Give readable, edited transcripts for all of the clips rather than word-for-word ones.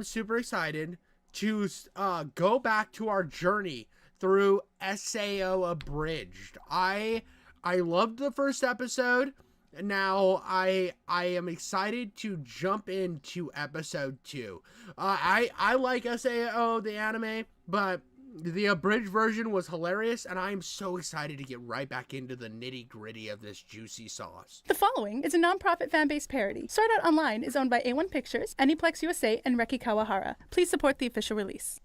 I'm super excited to go back to our journey through SAO abridged. I loved the first episode. Now I am excited to jump into episode 2. I like SAO the anime, but the abridged version was hilarious, and I'm so excited to get right back into the nitty-gritty of this juicy sauce. The following is a non-profit fan-based parody. Start Out Online is owned by A1 Pictures, Aniplex USA, and Reki Kawahara. Please support the official release.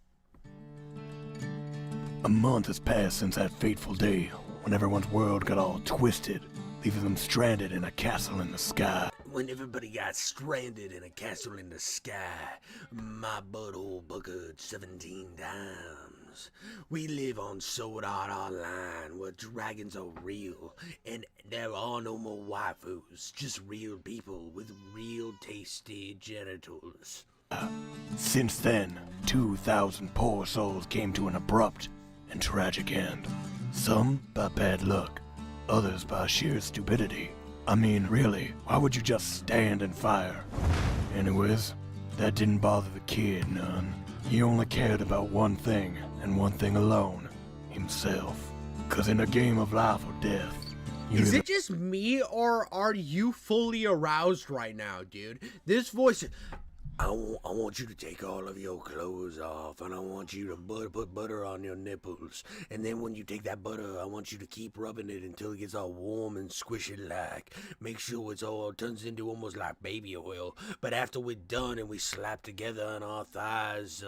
A month has passed since that fateful day when everyone's world got all twisted, leaving them stranded in a castle in the sky. When everybody got stranded in a castle in the sky, my butthole buckled 17 times. We live on Sword Art Online, where dragons are real, and there are no more waifus, just real people with real tasty genitals. Since then, 2,000 poor souls came to an abrupt and tragic end. Some by bad luck, others by sheer stupidity. I mean, really, why would you just stand and fire? Anyways, that didn't bother the kid none. He only cared about one thing, and one thing alone, himself. 'Cause in a game of life or death, is it just me, or are you fully aroused right now, dude? This voice... I want you to take all of your clothes off, and I want you to put butter on your nipples. And then when you take that butter, I want you to keep rubbing it until it gets all warm and squishy like. Make sure it's all turns into almost like baby oil. But after we're done and we slap together on our thighs,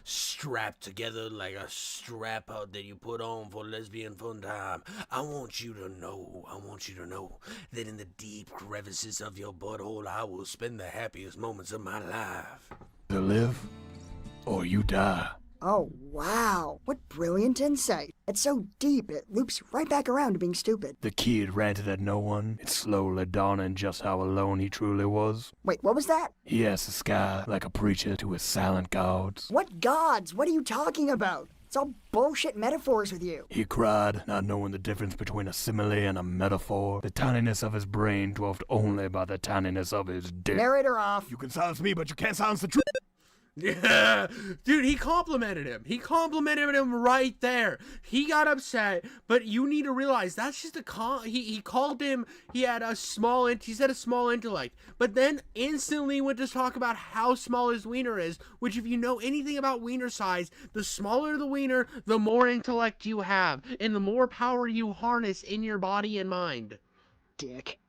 strapped together like a strap out that you put on for lesbian fun time, I want you to know that in the deep crevices of your butthole, I will spend the happiest moments of my life. either live or you die. Oh, wow. What brilliant insight. It's so deep, it loops right back around to being stupid. The kid ranted at no one. It's slowly dawning just how alone he truly was. Wait, what was that? He asked the sky like a preacher to his silent gods. What gods? What are you talking about? It's all bullshit metaphors with you. He cried, not knowing the difference between a simile and a metaphor. The tininess of his brain dwarfed only by the tininess of his dick. Narrator off. You can silence me, but you can't silence the truth. Yeah, dude, he complimented him. He complimented him right there. He got upset, but you need to realize that's just he called him, he had a small, he said a small intellect, but then instantly went to talk about how small his wiener is, which if you know anything about wiener size, the smaller the wiener, the more intellect you have, and the more power you harness in your body and mind. Dick.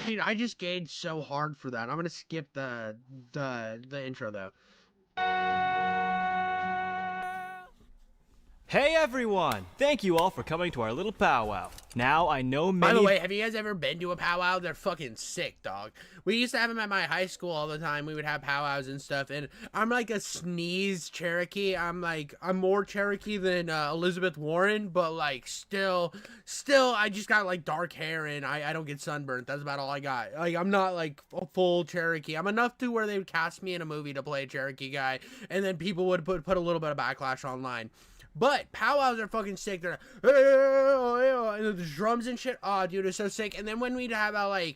Dude, I just gained so hard for that. I'm gonna skip the intro though. Hey everyone! Thank you all for coming to our little powwow. Now I know many— By the way, have you guys ever been to a powwow? They're fucking sick, dog. We used to have them at my high school all the time. We would have powwows and stuff, and I'm like a sneeze Cherokee. I'm more Cherokee than Elizabeth Warren, but like still, I just got like dark hair and I don't get sunburnt. That's about all I got. Like I'm not like a full Cherokee. I'm enough to where they would cast me in a movie to play a Cherokee guy, and then people would put a little bit of backlash online. But powwows are fucking sick. They're and the drums and shit. Oh, dude, it's so sick. And then when we'd have I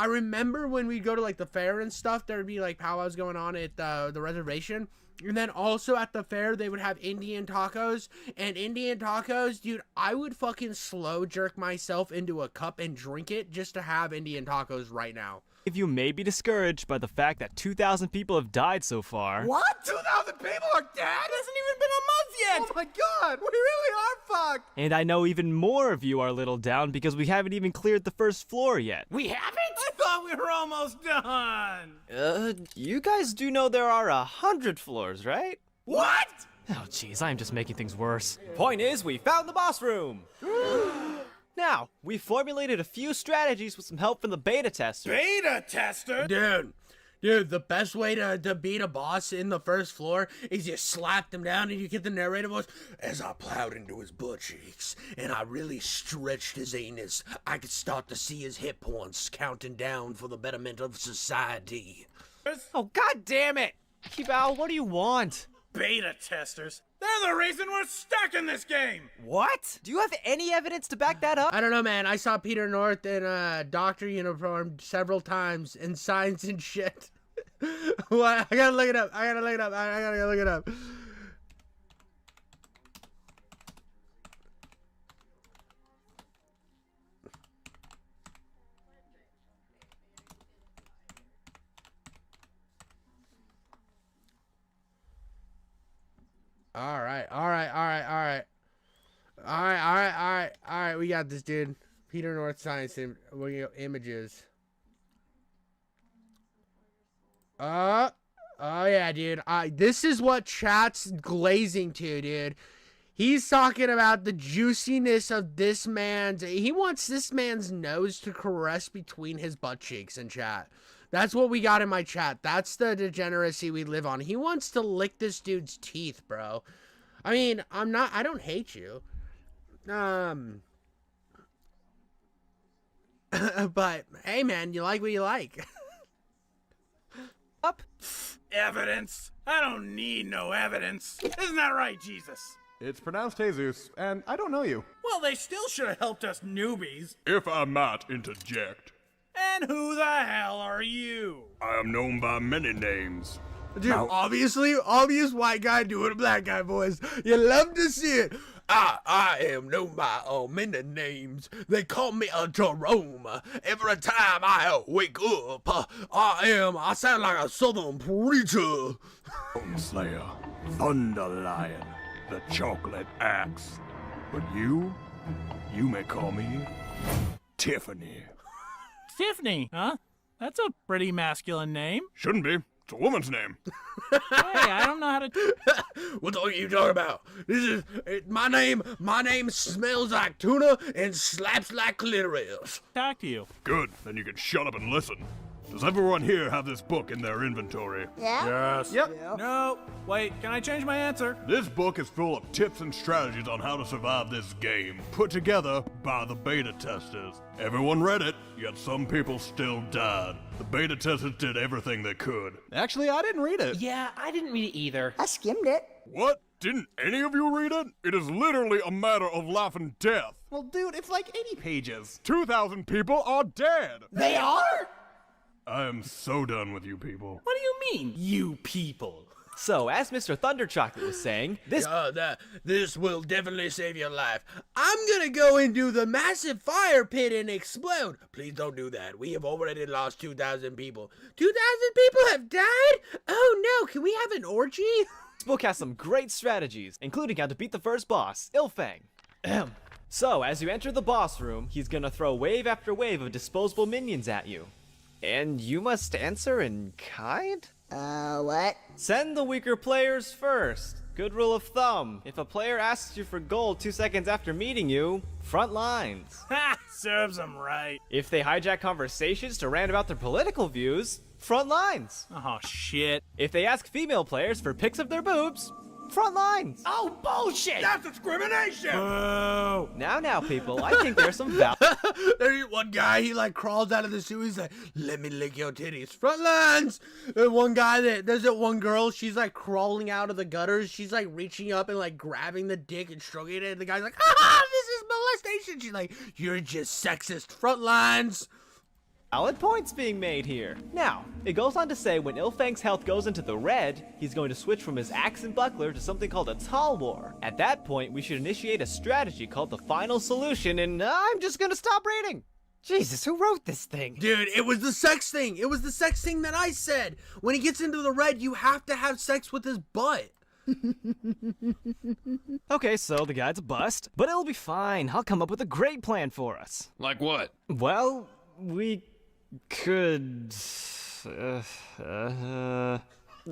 remember when we'd go to like the fair and stuff, there'd be like powwows going on at the reservation. And then also at the fair, they would have Indian tacos. And Indian tacos, dude, I would fucking slow jerk myself into a cup and drink it just to have Indian tacos right now. of you may be discouraged by the fact that 2,000 people have died so far. What? 2,000 people are dead? It hasn't even been a month yet! Oh my god, we really are fucked! And I know even more of you are a little down because we haven't even cleared the first floor yet. We haven't? I thought we were almost done! You guys do know there are 100 floors, right? What? Oh jeez, I'm just making things worse. Point is, we found the boss room! Now, we formulated a few strategies with some help from the beta tester. Beta tester? Dude, the best way to beat a boss in the first floor is you slap them down and you get the narrator voice. As I plowed into his butt cheeks and I really stretched his anus, I could start to see his hit points counting down for the betterment of society. Oh, god damn it! Kibao, what do you want? Beta testers? They're the reason we're stuck in this game! What? Do you have any evidence to back that up? I don't know, man. I saw Peter North in a doctor uniform several times in signs and shit. What? I gotta look it up. I gotta look it up. All right. We got this, dude. Peter North Science images. Oh yeah, dude. This is what chat's glazing to, dude. He's talking about the juiciness of this man's. He wants this man's nose to caress between his butt cheeks in chat. That's what we got in my chat. That's the degeneracy we live on. He wants to lick this dude's teeth, bro. I mean, I don't hate you. But, hey, man, you like what you like. Up. Evidence? I don't need no evidence. Isn't that right, Jesus? It's pronounced Jesus, and I don't know you. Well, they still should have helped us newbies. If I might interject, And who the hell are you? I am known by many names. Dude, obvious white guy doing a black guy voice. You love to see it. I am known by many names. They call me a Jerome. Every time I wake up, I sound like a southern preacher. Slayer, Thunder Lion, the Chocolate Axe. But you may call me Tiffany. Tiffany, huh? That's a pretty masculine name. Shouldn't be. It's a woman's name. Hey, I don't know how to... What are you talking about? This is my name. My name smells like tuna and slaps like clitoris. talk to you. Good. Then you can shut up and listen. Does everyone here have this book in their inventory? Yeah? Yes. Yep. No. Wait, can I change my answer? This book is full of tips and strategies on how to survive this game, put together by the beta testers. Everyone read it, yet some people still died. The beta testers did everything they could. Actually, I didn't read it. Yeah, I didn't read it either. I skimmed it. What? Didn't any of you read it? It is literally a matter of life and death. Well, dude, it's like 80 pages. 2,000 people are dead. They are? I am so done with you people. What do you mean, you people? So, as Mr. Thunder Chocolate was saying, This will definitely save your life. I'm gonna go into the massive fire pit and explode. Please don't do that. We have already lost 2,000 people. 2,000 people have died? Oh no, can we have an orgy? this book has some great strategies, including how to beat the first boss, Ilfang. Ahem. So, as you enter the boss room, he's gonna throw wave after wave of disposable minions at you. And you must answer in kind? What? Send the weaker players first. Good rule of thumb. If a player asks you for gold 2 seconds after meeting you, front lines. Ha! Serves them right. If they hijack conversations to rant about their political views, front lines. Oh, shit. If they ask female players for pics of their boobs, front lines. Oh, bullshit! That's discrimination! Boo! Now, people, I think there's some value. There's one guy, he like crawls out of the sewer, he's like, let me lick your titties. Front lines! And one guy, there's that one girl, she's like crawling out of the gutters, she's like reaching up and like grabbing the dick and stroking it, and the guy's like, this is molestation! She's like, you're just sexist. Front lines! Valid points being made here. Now, it goes on to say when Ilfang's health goes into the red, he's going to switch from his axe and buckler to something called a tall war. At that point, we should initiate a strategy called the final solution, and I'm just gonna stop reading. Jesus, who wrote this thing? Dude, it was the sex thing. It was the sex thing that I said. When he gets into the red, you have to have sex with his butt. Okay, so the guide's a bust, but it'll be fine. I'll come up with a great plan for us. Like what? Well, we could...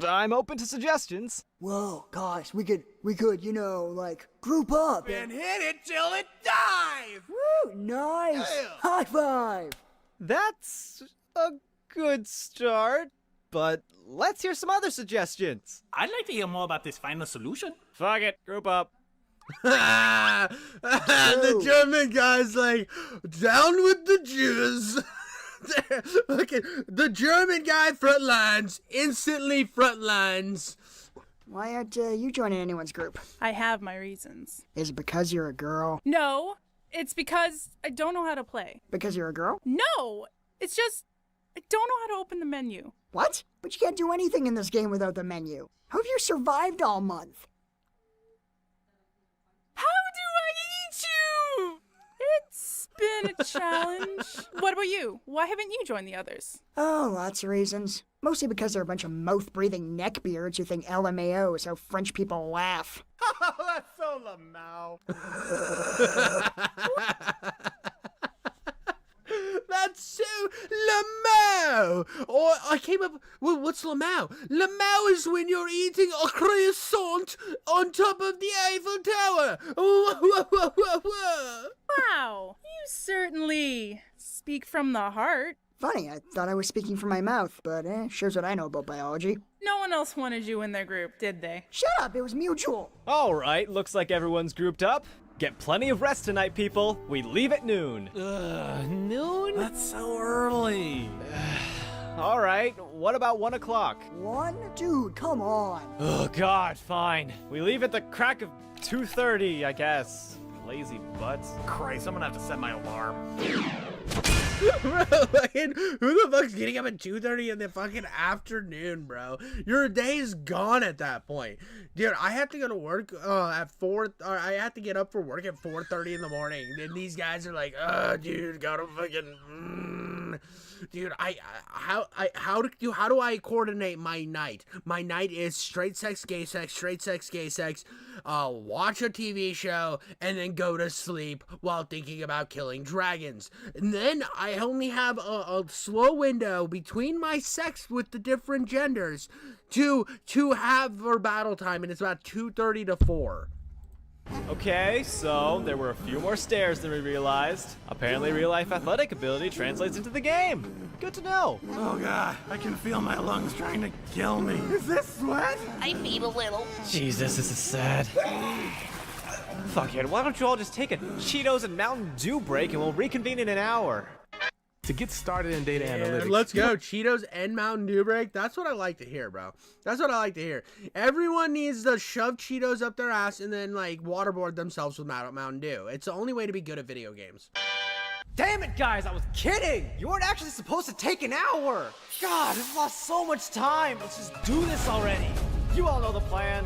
I'm open to suggestions. Whoa, gosh, we could, like, group up. And hit it till it dies! Woo, nice. Yeah. High five. That's a good start, but let's hear some other suggestions. I'd like to hear more about this final solution. Fuck it, group up. The German guy's like, down with the Jews. Look at the German guy, front lines, instantly front lines. Why aren't you joining anyone's group? I have my reasons. Is it because you're a girl? No, it's because I don't know how to play. Because you're a girl? No, it's just I don't know how to open the menu. What? But you can't do anything in this game without the menu. How have you survived all month? How do I eat you? It's been a challenge. What about you? Why haven't you joined the others? Oh, lots of reasons. Mostly because they're a bunch of mouth-breathing neckbeards who think LMAO is how French people laugh. That's so Lamau. That's so Lamau! Or I came up with what's Lamau? Lamau is when you're eating a croissant on top of the Eiffel Tower. Wow, you certainly speak from the heart. Funny, I thought I was speaking from my mouth, but shows what I know about biology. No one else wanted you in their group, did they? Shut up, it was mutual. All right, looks like everyone's grouped up. Get plenty of rest tonight, people. We leave at noon. Noon? That's so early. All right, what about 1 o'clock? One? Dude, come on. Oh, God, fine. We leave at the crack of 2:30, I guess. Lazy butts. Christ, I'm gonna have to set my alarm. Bro, fucking, who the fuck's getting up at 2:30 in the fucking afternoon, bro? Your day's gone at that point. Dude, I have to go to work at 4, or I have to get up for work at 4:30 in the morning. And these guys are like, dude, gotta fucking, dude, how do I coordinate my night? My night is straight sex, gay sex, straight sex, gay sex, watch a TV show, and then go to sleep while thinking about killing dragons. And then I only have a slow window between my sex with the different genders to have for battle time, and it's about 2:30 to 4. Okay, so there were a few more stairs than we realized. Apparently real-life athletic ability translates into the game. Good to know. Oh god, I can feel my lungs trying to kill me. Is this sweat? I need a little. Jesus, this is sad. Fuck it, why don't you all just take a Cheetos and Mountain Dew break and we'll reconvene in an hour? To get started in data analytics. Let's go. Cheetos and Mountain Dew break. That's what I like to hear, bro. That's what I like to hear. Everyone needs to shove Cheetos up their ass and then, like, waterboard themselves with Mountain Dew. It's the only way to be good at video games. Damn it, guys, I was kidding. You weren't actually supposed to take an hour. God, I've lost so much time. Let's just do this already. You all know the plan.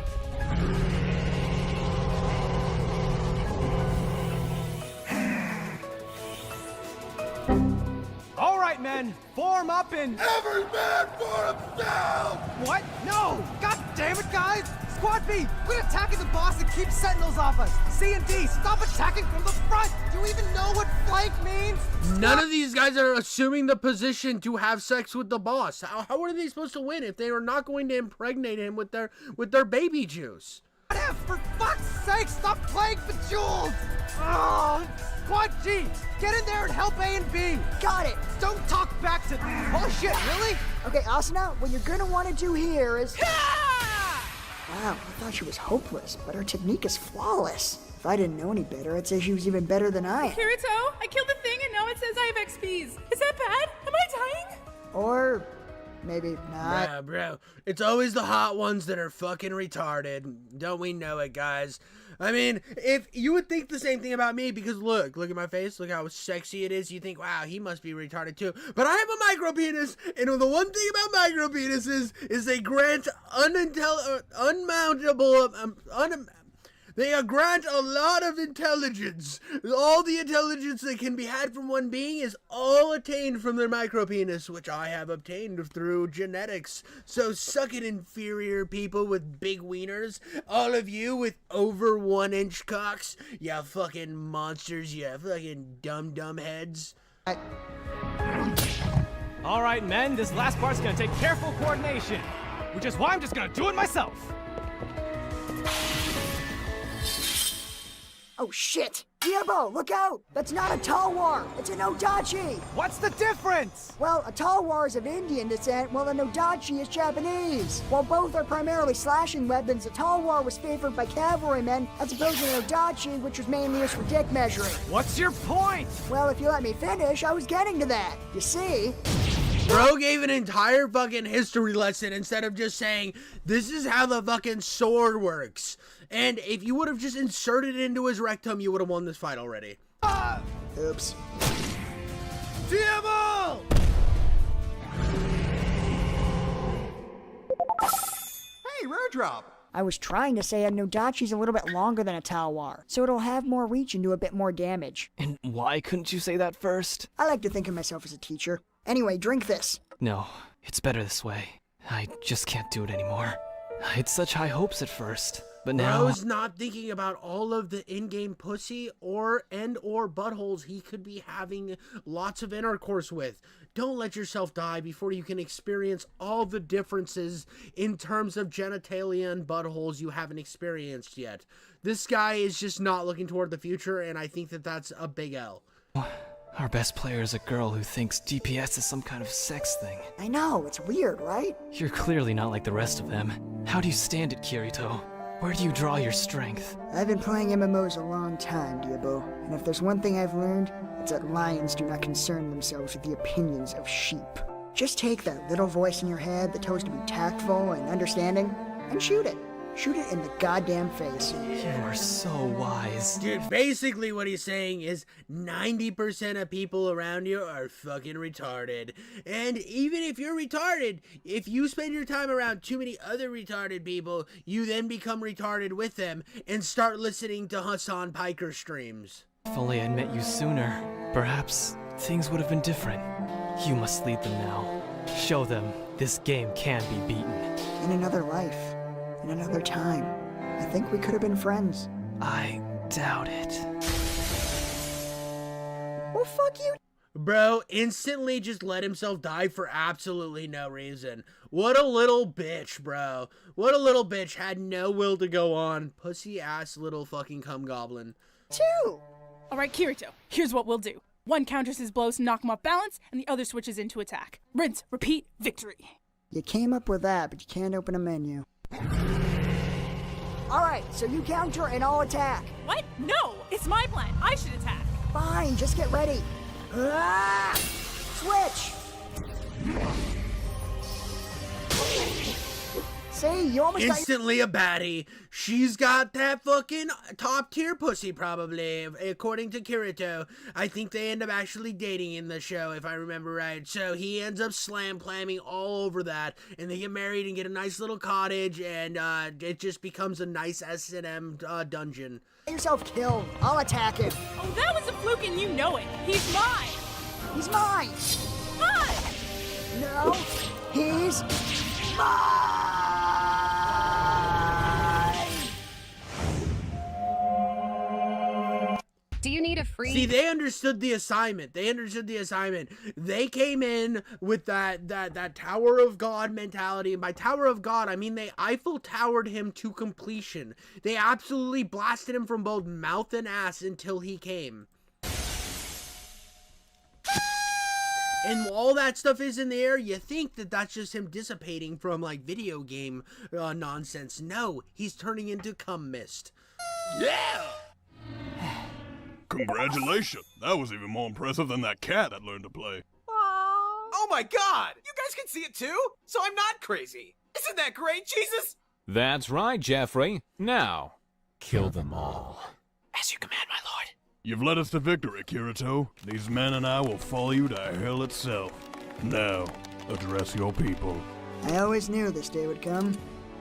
All right, men, form up and... Every man for himself! What? No! God damn it, guys! Squad B, quit attacking the boss and keep sentinels off us. C and D, stop attacking from the front. Do you even know what flank means? None of these guys are assuming the position to have sex with the boss. How are they supposed to win if they are not going to impregnate him with their baby juice? For fuck's sake, stop playing Bejeweled! Oh, Squad G, get in there and help A and B. Got it. Don't talk back to... Oh shit, really? Okay, Asuna, what you're gonna want to do here is... Wow, I thought she was hopeless, but her technique is flawless. If I didn't know any better, I'd say she was even better than I. Kirito, I killed the thing and now it says I have XPs. Is that bad? Am I dying? Or maybe not. Yeah, bro. It's always the hot ones that are fucking retarded. Don't we know it, guys? I mean, if you would think the same thing about me, because look at my face, look how sexy it is. You think, wow, he must be retarded too. But I have a micro penis, and the one thing about micro penises is they grant they grant a lot of intelligence. All the intelligence that can be had from one being is all attained from their micropenis, which I have obtained through genetics. So suck it, inferior people with big wieners. All of you with over 1-inch cocks. You fucking monsters. You fucking dumb heads. All right, men, this last part's gonna take careful coordination, which is why I'm just gonna do it myself. Oh shit! Diabo, look out! That's not a Talwar! It's an Odachi! What's the difference? Well, a Talwar is of Indian descent, while an Odachi is Japanese. While both are primarily slashing weapons, a Talwar was favored by cavalrymen, as opposed to an Odachi, which was mainly used for dick measuring. What's your point? Well, if you let me finish, I was getting to that. You see... Bro gave an entire fucking history lesson instead of just saying, this is how the fucking sword works. And if you would have just inserted it into his rectum, you would have won this fight already. Oops. TMO! Hey, rare drop. I was trying to say a Nodachi's a little bit longer than a Talwar, so it'll have more reach and do a bit more damage. And why couldn't you say that first? I like to think of myself as a teacher. Anyway, drink this. No, it's better this way. I just can't do it anymore. I had such high hopes at first, but now... Bro's not thinking about all of the in-game pussy or buttholes he could be having lots of intercourse with. Don't let yourself die before you can experience all the differences in terms of genitalia and buttholes you haven't experienced yet. This guy is just not looking toward the future, and I think that that's a big L. Our best player is a girl who thinks DPS is some kind of sex thing. I know, it's weird, right? You're clearly not like the rest of them. How do you stand it, Kirito? Where do you draw your strength? I've been playing MMOs a long time, Diabo, and if there's one thing I've learned, it's that lions do not concern themselves with the opinions of sheep. Just take that little voice in your head that tells you to be tactful and understanding, and shoot it. Shoot it in the goddamn face. You are so wise. Dude, basically what he's saying is 90% of people around you are fucking retarded. And even if you're retarded, if you spend your time around too many other retarded people, you then become retarded with them and start listening to Hassan Piker streams. If only I'd met you sooner, perhaps things would have been different. You must lead them now. Show them this game can be beaten. In another life. In another time. I think we could have been friends. I doubt it. Well, fuck you. Bro instantly just let himself die for absolutely no reason. What a little bitch, bro. What a little bitch. Had no will to go on. Pussy ass little fucking cum goblin. Two. All right, Kirito, here's what we'll do. One counters his blows to knock him off balance, and the other switches into attack. Rinse, repeat, victory. You came up with that, but you can't open a menu. Alright, so you counter and I'll attack. What? No, it's my plan. I should attack. Fine, just get ready. Ah! Switch! See, you almost Instantly a baddie. She's got that fucking top tier pussy probably, according to Kirito. I think they end up actually dating in the show, if I remember right. So he ends up slam-clamming all over that, and they get married and get a nice little cottage, and it just becomes a nice S&M dungeon. Get yourself killed. I'll attack him. Oh, that was a fluke and you know it. He's mine. He's mine. Mine. No, he's mine. Do you need a free... See, they understood the assignment. They came in with that Tower of God mentality. And by Tower of God, I mean they Eiffel Towered him to completion. They absolutely blasted him from both mouth and ass until he came. And all that stuff is in the air, you think that that's just him dissipating from, like, video game nonsense. No, he's turning into cum mist. Yeah! Congratulations! That was even more impressive than that cat that learned to play. Oh my god! You guys can see it too? So I'm not crazy. Isn't that great, Jesus? That's right, Jeffrey. Now, kill them all. As you command, my lord. You've led us to victory, Kirito. These men and I will follow you to hell itself. Now, address your people. I always knew this day would come.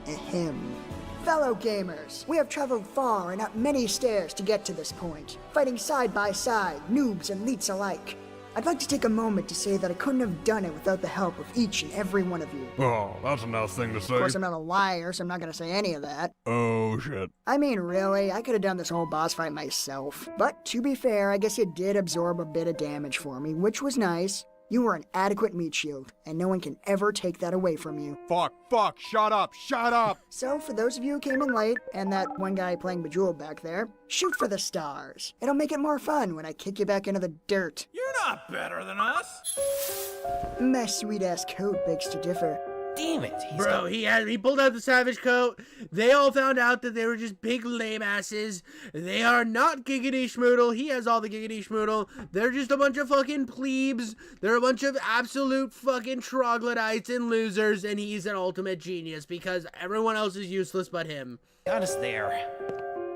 Ahem. Fellow gamers, we have traveled far and up many stairs to get to this point, fighting side by side, noobs and elites alike. I'd like to take a moment to say that I couldn't have done it without the help of each and every one of you. Oh, that's a nice thing to say. Of course, I'm not a liar, so I'm not gonna say any of that. Oh, shit. I mean, really, I could have done this whole boss fight myself. But to be fair, I guess you did absorb a bit of damage for me, which was nice. You were an adequate meat shield, and no one can ever take that away from you. Fuck, shut up! So, for those of you who came in late, and that one guy playing Bejeweled back there, shoot for the stars. It'll make it more fun when I kick you back into the dirt. You're not better than us. My sweet-ass coat begs to differ. damn it. Bro, he pulled out the savage coat. They all found out that they were just big lame asses. They are not giggity schmoodle. He has all the giggity schmoodle. They're just a bunch of fucking plebes. They're a bunch of absolute fucking troglodytes and losers, and he's an ultimate genius because everyone else is useless but him. Got us there.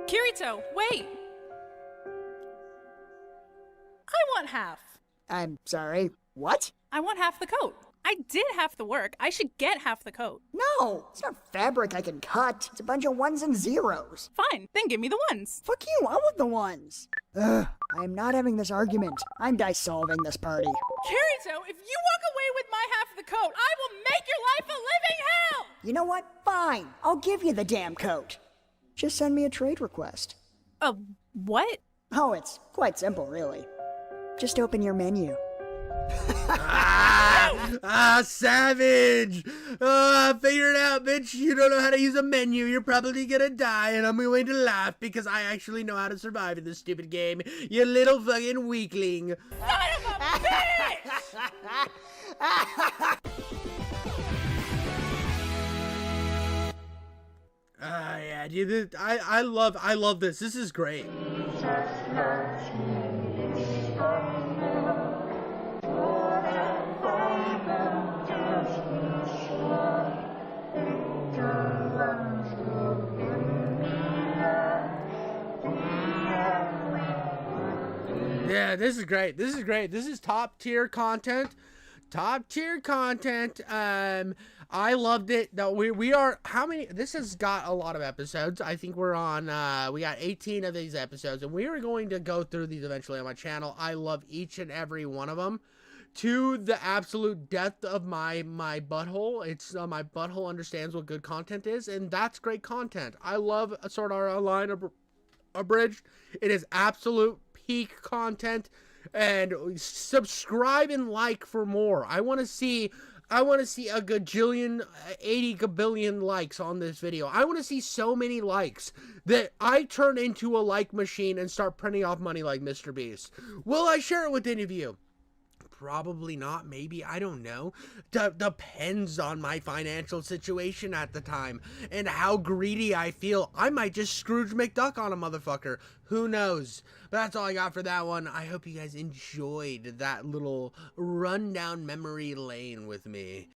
Kirito, wait! I want half. I'm sorry, what? I want half the coat. I did half the work. I should get half the coat. No, it's not fabric I can cut. It's a bunch of ones and zeros. Fine, then give me the ones. Fuck you, I want the ones. Ugh, I'm not having this argument. I'm dissolving this party. Kirito, if you walk away with my half of the coat, I will make your life a living hell! You know what? Fine, I'll give you the damn coat. Just send me a trade request. What? Oh, it's quite simple, really. Just open your menu. Savage! I figured it out, bitch. You don't know how to use a menu. You're probably gonna die, and I'm going to laugh because I actually know how to survive in this stupid game. You little fucking weakling. Son of a bitch! Yeah, dude. I love this. This is great. Yeah, this is great. This is great. This is top tier content. Top tier content. I loved it. No, we are, how many, this has got a lot of episodes. I think we're on, we got 18 of these episodes, and we are going to go through these eventually on my channel. I love each and every one of them to the absolute depth of my butthole. It's, my butthole understands what good content is, and that's great content. I love Sword Art Online Abridged. It is absolute peak content, and subscribe and like for more. I want to see a gajillion, 80 gabillion likes on this video. I want to see so many likes that I turn into a like machine and start printing off money like Mr. Beast. Will I share it with any of you? Probably not, maybe, I don't know. Depends on my financial situation at the time and how greedy I feel. I might just Scrooge McDuck on a motherfucker. Who knows? But that's all I got for that one. I hope you guys enjoyed that little rundown memory lane with me.